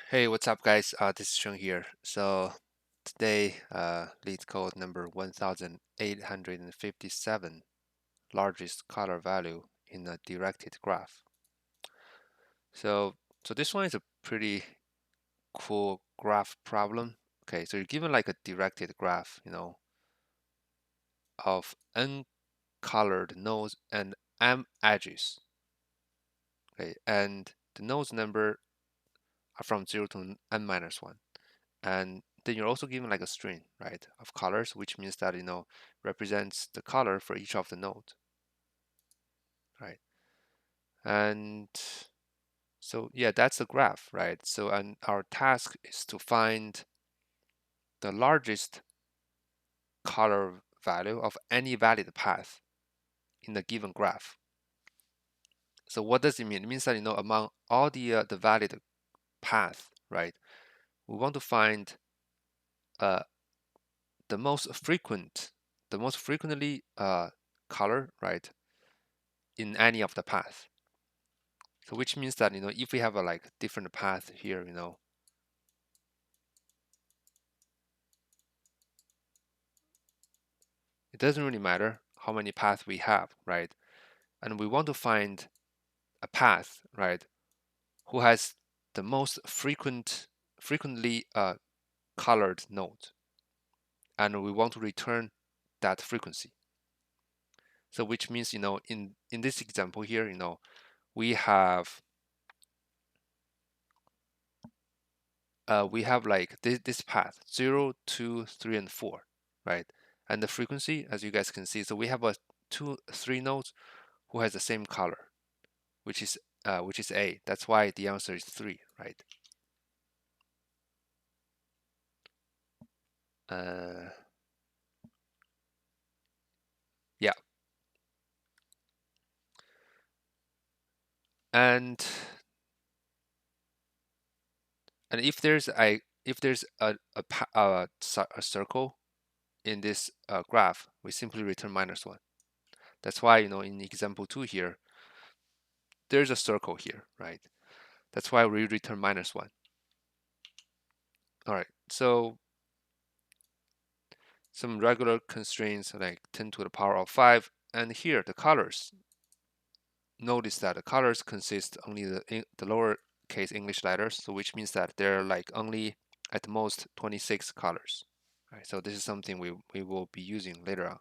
Hey, what's up, guys? This is Sheng here. So today, LeetCode number 1857, largest color value in a directed graph. So this one is a pretty cool graph problem. Okay, so you're given like a directed graph, of n colored nodes and m edges. Okay, and the nodes number are from 0 to n minus 1. And then you're also given like a string, right, of colors, which means that represents the color for each of the nodes, right? And so yeah, that's the graph, right? So and our task is to find the largest color value of any valid path in the given graph. So what does it mean? It means that among all the valid path, right? We want to find uh, the most frequently color, right, in any of the path. So which means that if we have a like different path here, it doesn't really matter how many paths we have, right? And we want to find a path, right, who has the most frequently colored node, and we want to return that frequency. So which means in this example here, we have like this path 0, 2, 3, and 4, right? And the frequency, as you guys can see, so we have a 3 nodes who has the same color, which is A. That's why the answer is 3, right? Uh, yeah, and if there's a circle in this graph, we simply return -1. That's why in example 2 here, there's a circle here, right? That's why we return -1. All right, so some regular constraints like 10 to the power of 5, and here the colors. Notice that the colors consist only the lowercase English letters, so which means that there are like only at most 26 colors. Right, so this is something we will be using later on.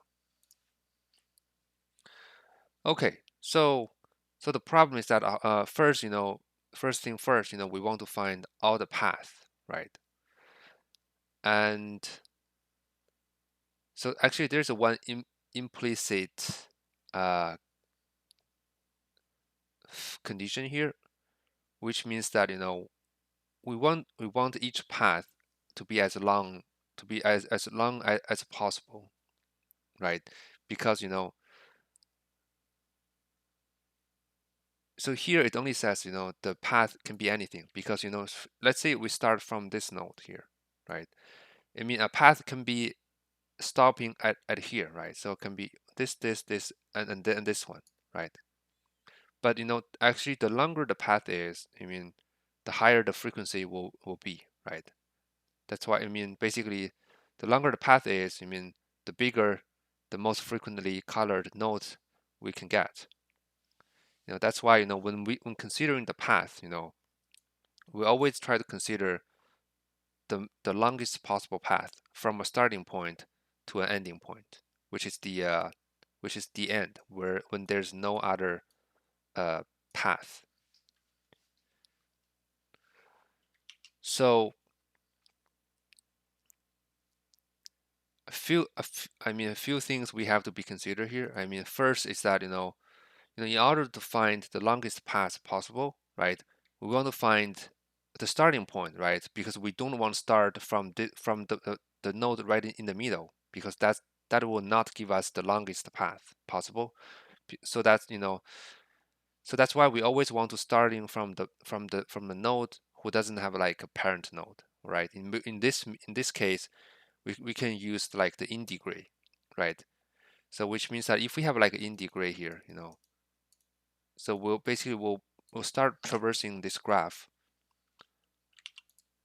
Okay, so the problem is that first thing first, we want to find all the path, right? And so actually there's a one implicit condition here, which means that we want each path to be as long as possible, right? Because so here it only says the path can be anything, because let's say we start from this node here, right? I mean a path can be stopping at here, right? So it can be this and then this one, right? But actually the longer the path is, I mean the higher the frequency will be, right? That's why basically the longer the path is, the bigger the most frequently colored nodes we can get. That's why when considering the path, we always try to consider the longest possible path from a starting point to an ending point, which is the end, where when there's no other path. So a few things we have to be considered here. First is that in order to find the longest path possible, right, we want to find the starting point, right? Because we don't want to start from the node right in the middle, because that will not give us the longest path possible. So that's why we always want to starting from the node who doesn't have like a parent node, right? In this case, we can use like the integrate, right? So which means that if we have like an integrate here, so we'll start traversing this graph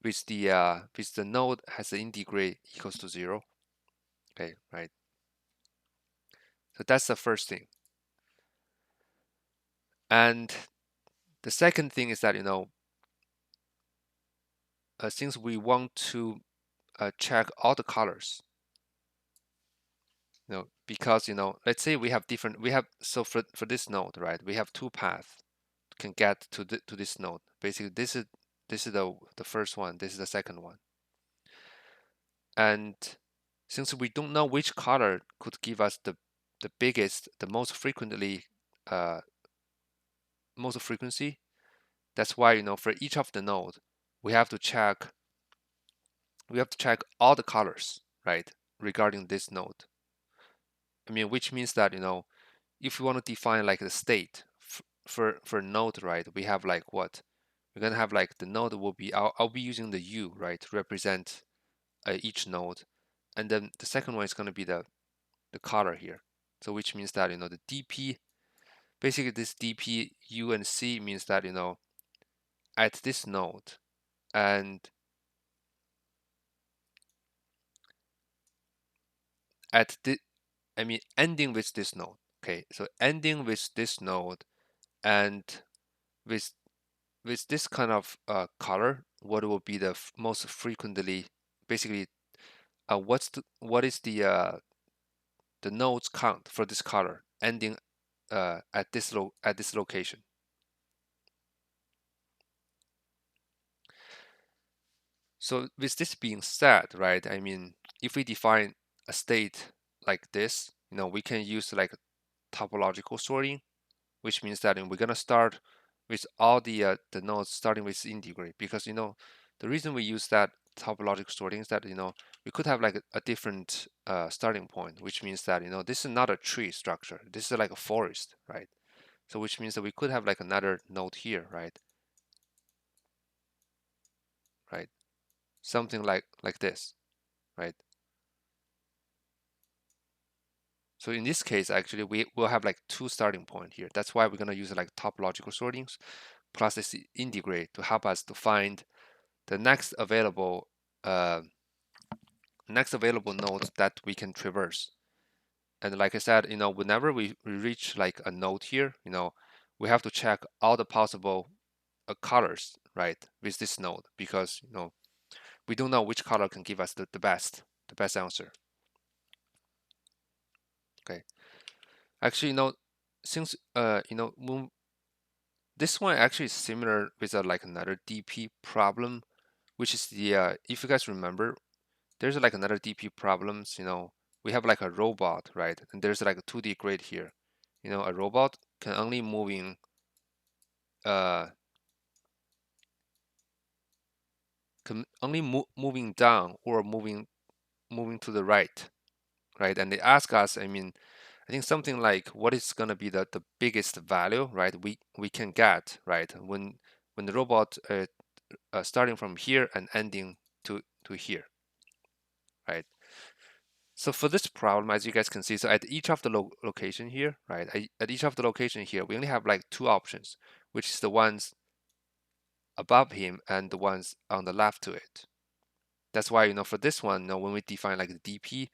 with the node has the integrate equals to 0. Okay, right? So that's the first thing. And the second thing is that, since we want to check all the colors, because, let's say we have so for this node, right, we have two paths can get to this node. Basically, this is the first one, this is the second one. And since we don't know which color could give us the biggest, the most frequency, that's why, for each of the node, we have to check all the colors, right, regarding this node. I mean, which means that, if we want to define like the state for node, right, we have like what? We're gonna have like the node will be, I'll be using the U, right, to represent each node. And then the second one is gonna be the color here. So which means that, the DP, basically this DP U and C means that, at this node and at the, ending with this node. Okay, so ending with this node and with this kind of color, what will be the most frequently, basically, what is the nodes count for this color ending at this location. So with this being said, right, if we define a state like this, we can use like topological sorting, which means that we're gonna start with all the nodes starting with integrate, because the reason we use that topological sorting is that we could have like a different starting point, which means that this is not a tree structure, this is like a forest, right? So which means that we could have like another node here, right? Right, something like this, right? So in this case, actually, we will have like two starting point here. That's why we're gonna use like topological sortings plus this integrate to help us to find the next available node that we can traverse. And like I said, whenever we reach like a node here, we have to check all the possible colors, right, with this node, because we don't know which color can give us the best answer. Okay, actually, since this one actually is similar with like another DP problem, which is the if you guys remember, there's like another DP problems. We have like a robot, right? And there's like a 2D grid here. A robot can only uh moving down or moving to the right, right? And they ask us, I think something like what is gonna be the biggest value, right? We can get, right, when the robot starting from here and ending to here, right? So for this problem, as you guys can see, so at each of the location here, right, at each of the location here, we only have like two options, which is the ones above him and the ones on the left to it. That's why, for this one, when we define like the DP,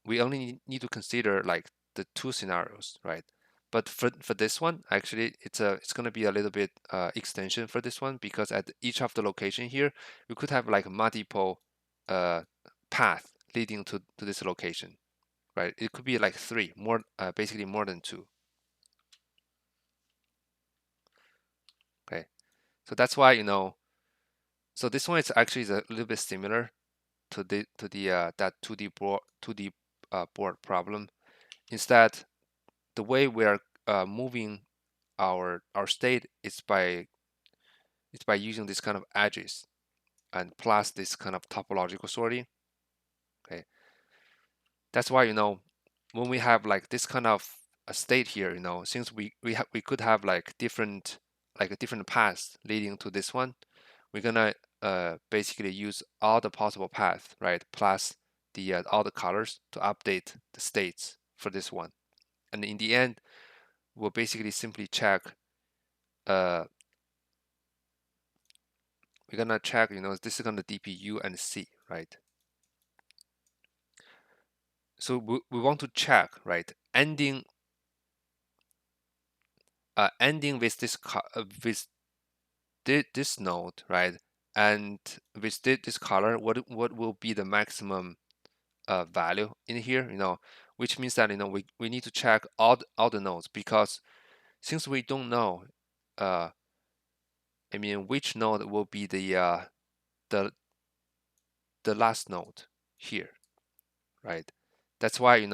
we only need to consider like the two scenarios, right? But for this one, actually, it's gonna be a little bit extension for this one, because at each of the location here, we could have like multiple uh, path leading to this location, right? It could be like three, more basically more than two. Okay, so that's why so this one is actually a little bit similar to the that 2D board problem. Instead, the way we are moving our state is by using this kind of edges and plus this kind of topological sorting. Okay, that's why when we have like this kind of a state here, since we could have like a different paths leading to this one, we're gonna basically use all the possible paths, right, plus the all the colors to update the states for this one. And in the end, we'll basically simply check we're gonna check, this is gonna DP U and C, right? So we want to check, right? Ending with with this node, right? And with this color, what will be the maximum value in here? Which means that we need to check all the nodes, because since we don't know, which node will be the the last node here, right? That's why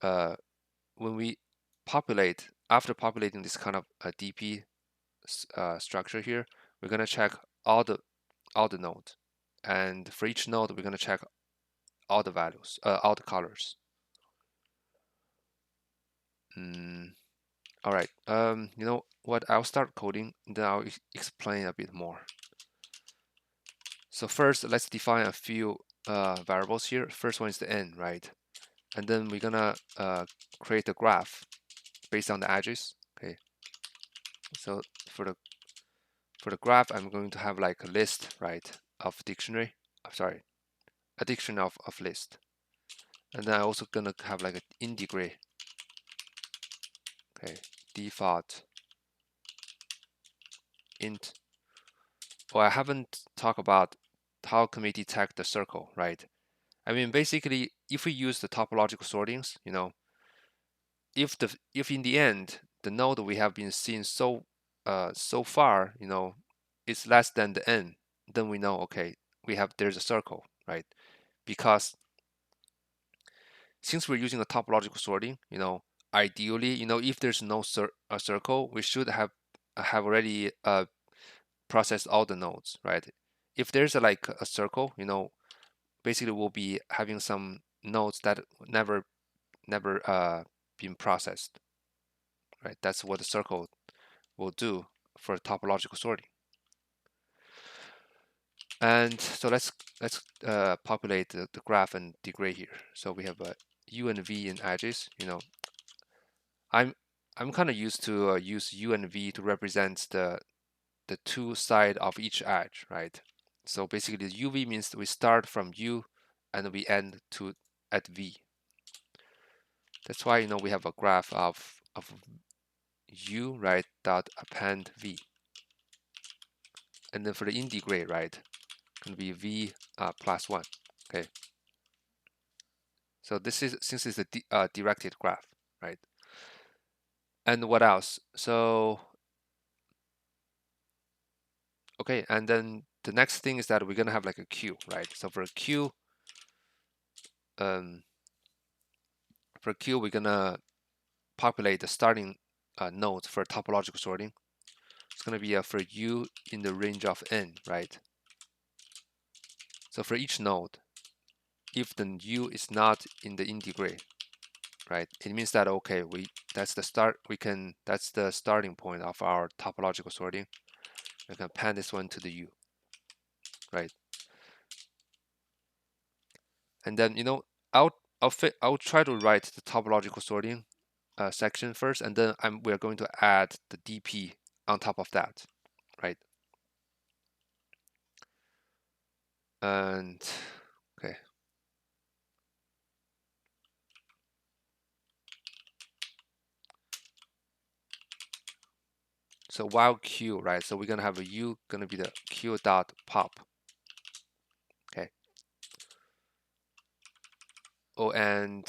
when we populate, after populating this kind of DP structure here, we're gonna check all the nodes, and for each node we're gonna check all the values, all the colors. All right. You know what? I'll start coding, then I'll explain a bit more. So first, let's define a few variables here. First one is the n, right? And then we're gonna create a graph based on the edges. Okay. So for the graph, I'm going to have like a list, right, of dictionary. Sorry, a dictionary of list. And then I'm also gonna have like an integrate. Okay, default int. Well, I haven't talked about how can we detect the circle, right? Basically, if we use the topological sortings, if in the end the node we have been seeing so far, is less than the n, then we know, okay, there's a circle, right? Because since we're using a topological sorting, ideally, if there's no a circle, we should have already processed all the nodes, right? If there's like a circle, basically we'll be having some nodes that never been processed, right? That's what the circle will do for topological sorting. And so let's populate the graph and degrade here. So we have a U and V in edges. I'm kind of used to use U and V to represent the two side of each edge, right? So basically, the UV means we start from U and we end at V. That's why we have a graph of U, right, dot append V. And then for the integrate, right, can be V plus 1. Okay. So this is, since it's a directed graph, right? And what else? So okay, and then the next thing is that we're gonna have like a queue, right? So for a queue, we're gonna populate the starting nodes for topological sorting. It's gonna be for U in the range of n, right? So for each node, if the U is not in the integrate, right, it means that okay, that's the starting point of our topological sorting. We can append this one to the U, right? And then I'll try to write the topological sorting section first, and then we're going to add the DP on top of that, right? And okay. So while Q, right? So we're gonna have a U gonna be the Q dot pop. Okay. Oh, and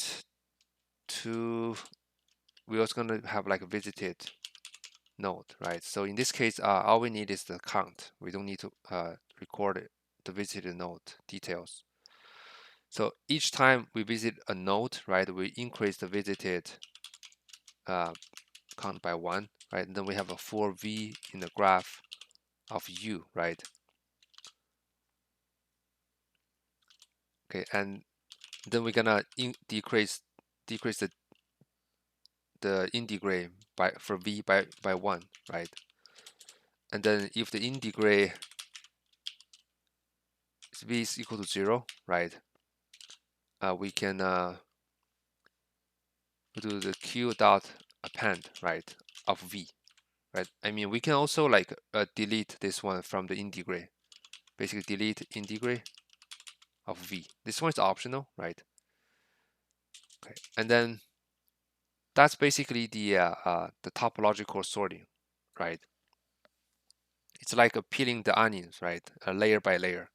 we're also gonna have like a visited node, right? So in this case, all we need is the count. We don't need to record it, the visited node details. So each time we visit a node, right, we increase the visited count by 1, right? And then we have a 4V in the graph of U, right? Okay, and then we're gonna decrease the integrate for V by 1, right? And then if the integrate V is equal to 0, right? We can do the Q dot append, right, of V, right? We can also like delete this one from the integrate. basically delete integrate of v. This one is optional, right? Okay, and then that's basically the topological sorting, right? It's like peeling the onions, right? Layer by layer.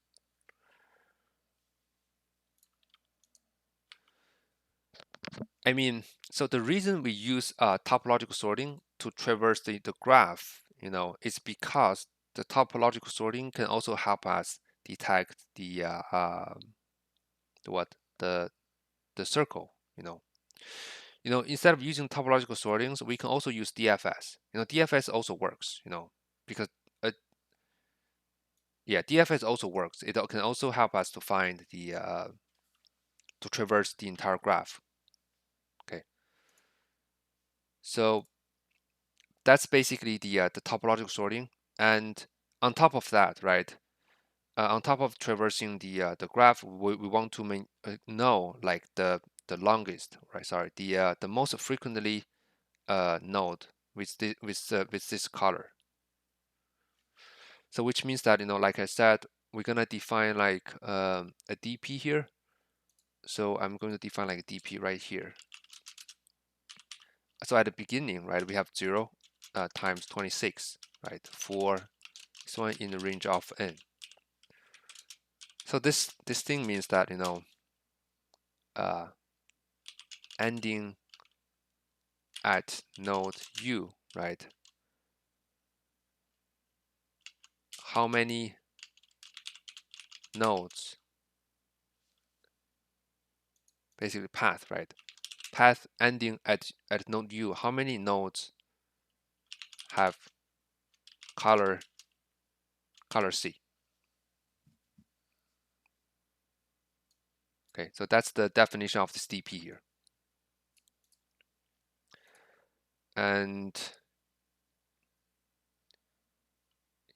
I mean, so the reason we use topological sorting to traverse the graph, is because the topological sorting can also help us detect the what the circle. Instead of using topological sortings, we can also use DFS. DFS also works. Because uh, yeah, DFS also works. It can also help us to find to traverse the entire graph. Okay, so that's basically the topological sorting. And on top of that, right? On top of traversing the graph, we want to know like the longest, right? Sorry, the most frequently node with this color. So which means that like I said, we're gonna define like a DP here. So I'm going to define like a DP right here. So at the beginning, right, we have 0 times 26, right, for this one in the range of n. So this thing means that uh, ending at node u, right? How many nodes, basically path, right? Path ending at node u, how many nodes have color C? Okay, so that's the definition of this DP here. And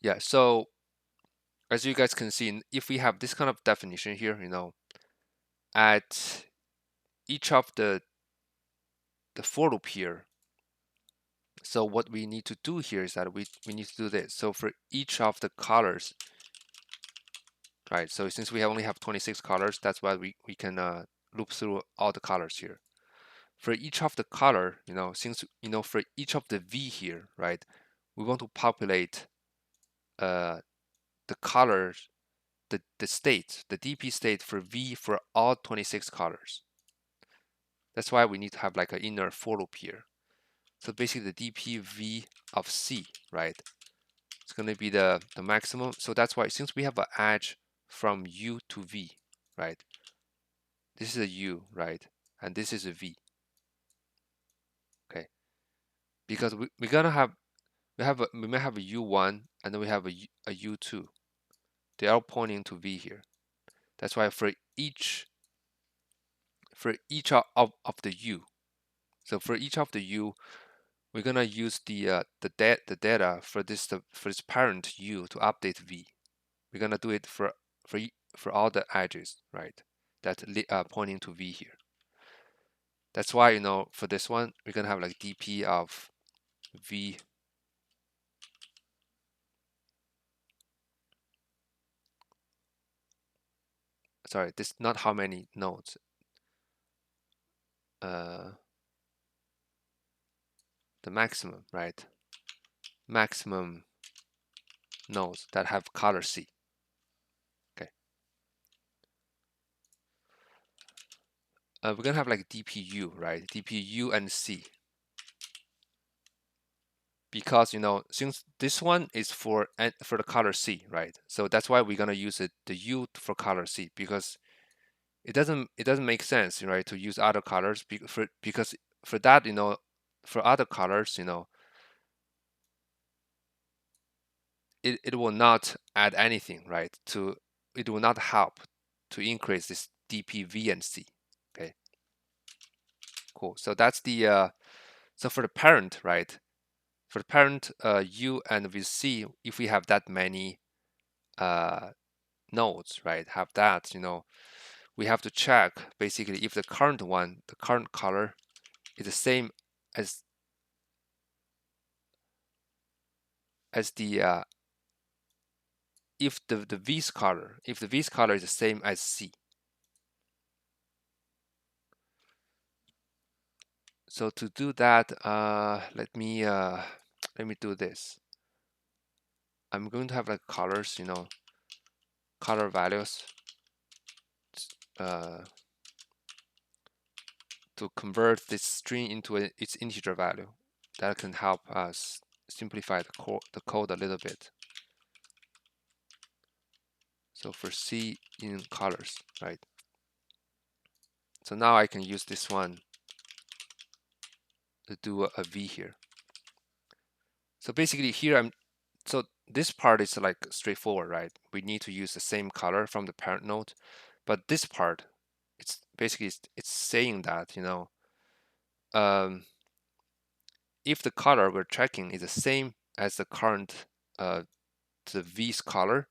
yeah, so as you guys can see, if we have this kind of definition here, at each of the for loop here, so what we need to do here is that we need to do this. So for each of the colors, right? So since we only have 26 colors, that's why we can loop through all the colors here. For each of the color, since for each of the V here, right? We want to populate the colors, the state, the DP state for V for all 26 colors. That's why we need to have like an inner for loop here. So basically the DPV of C, right? It's going to be the maximum. So that's why since we have an edge from U to V, right? This is a U, right? And this is a V. Okay. Because we're gonna have we may have a U1 and then we have a U2. They are pointing to V here. That's why for each of the U, so for each of the U, we're gonna use the data for this parent U to update V. We're gonna do it for all the edges, right? That pointing to V here. That's why for this one we're gonna have like DP of V. Sorry, this not how many nodes. The maximum, right? Maximum nodes that have color C. Okay. We're gonna have like DPU, right? DPU and C. Because since this one is for the color C, right? So that's why we're gonna use the U for color C, because it doesn't make sense, right, to use other colors because for that, for other colors, it will not add anything, right? It will not help to increase this DPV and C. Okay, cool. So that's the so for the parent, right? For the parent U and with C, if we have that many nodes, right? Have that, we have to check basically if the current color is the same as the if the v's color, if the v's color is the same as C. So to do that, let me do this. I'm going to have like colors, color values uh, to convert this string into its integer value. That can help us simplify the code a little bit. So for C in colors, right? So now I can use this one to do a V here. So basically here so this part is like straightforward, right? We need to use the same color from the parent node, but this part, it's basically it's saying that if the color we're checking is the same as the current the V's color,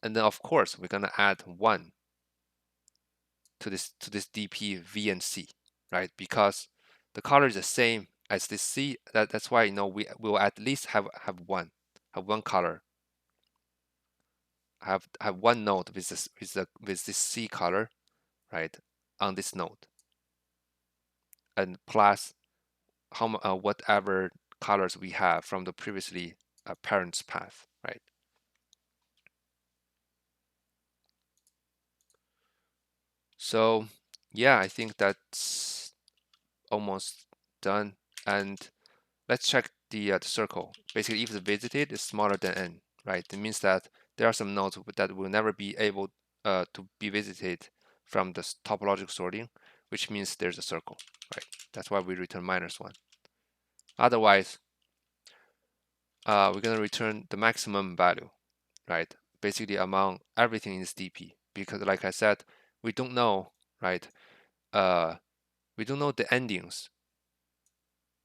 and then of course we're gonna add 1 to this DP V and C, right? Because the color is the same as this C. That's why we will at least have one color, have one node with this C color, right, on this node, and plus whatever colors we have from the previously parent's path, right? So yeah, I think that's almost done. And let's check the circle. Basically, if the visited is smaller than n, right, it means that there are some nodes that will never be able to be visited from the topological sorting, which means there's a circle, right? That's why we return -1. Otherwise, we're going to return the maximum value, right? Basically among everything in this DP, because like I said, we don't know, right? We don't know the endings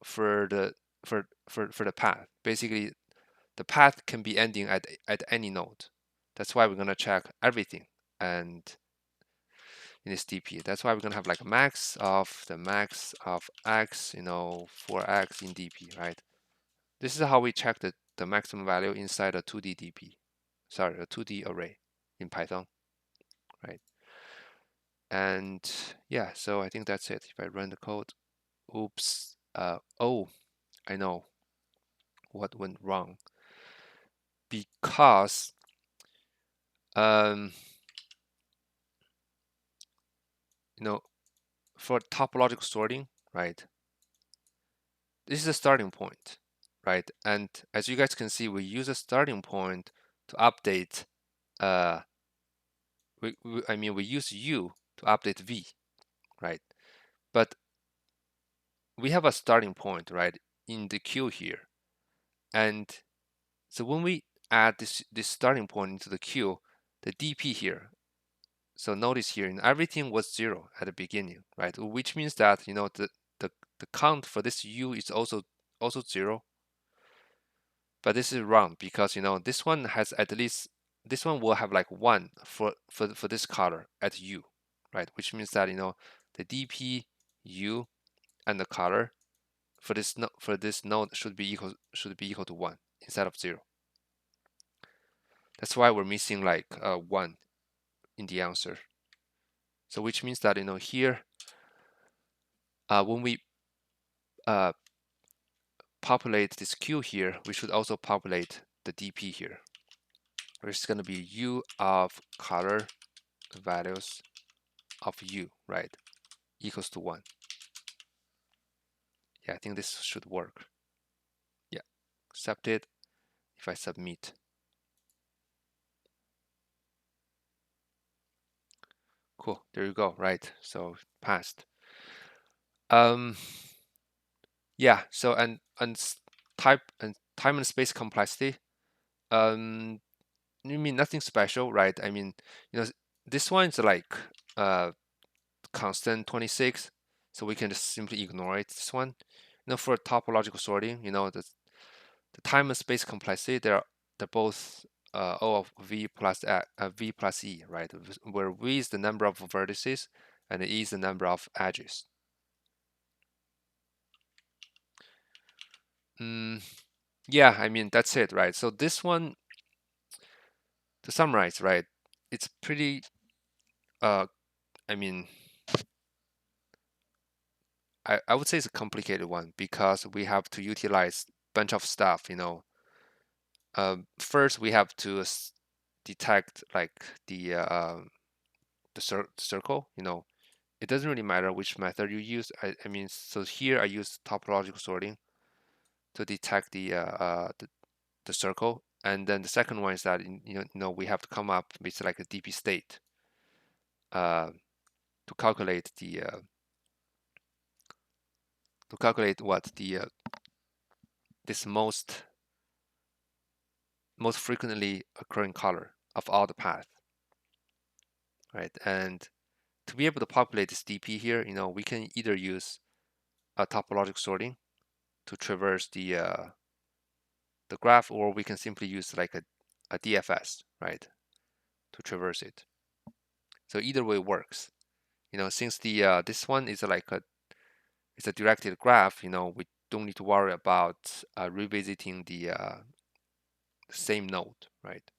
for the path. Basically, the path can be ending at any node. That's why we're gonna check everything and in this DP. That's why we're gonna have like a max of x, for x in DP, right? This is how we check the maximum value inside a 2D DP. Sorry, a 2D array in Python, right? And yeah, so I think that's it. If I run the code, oops, oh, I know what went wrong, because um, for topological sorting, right? This is a starting point, right? And as you guys can see, we use a starting point to update. We use U to update V, right? But we have a starting point, right, in the queue here, and so when we add this starting point into the queue, the DP here. So notice here, everything was 0 at the beginning, right? Which means that the count for this U is also 0. But this is wrong because this one has at least, this one will have like 1 for this color at U, right? Which means that the DP U and the color for this node should be equal to 1 instead of 0. That's why we're missing like 1 in the answer. So which means that here when we populate this queue here, we should also populate the DP here. It's going to be U of color values of U, right, equals to 1. Yeah, I think this should work. Yeah, accepted. If I submit, cool, there you go, right? So passed. Yeah, so and time and space complexity, you mean nothing special, right? I mean, this one's like constant 26, so we can just simply ignore it. This one, for topological sorting, the time and space complexity, they're both O of V plus V plus E, right? Where V is the number of vertices and E is the number of edges. Yeah, I mean that's it, right? So this one, to summarize, right? It's pretty, I mean, I would say it's a complicated one because we have to utilize a bunch of stuff, First, we have to detect like the circle, It doesn't really matter which method you use. I mean, so here I use topological sorting to detect the circle, and then the second one is that we have to come up with like a DP state uh, to calculate what this most frequently occurring color of all the path, right? And to be able to populate this DP here, we can either use a topological sorting to traverse the graph, or we can simply use like a DFS, right, to traverse it. So either way works. Since the this one is like it's a directed graph, we don't need to worry about revisiting the same node, right?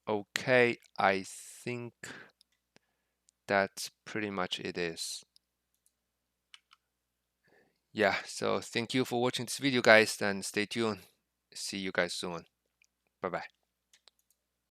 Okay, I think that's pretty much it is. Yeah, so thank you for watching this video, guys, and stay tuned. See you guys soon. Bye bye.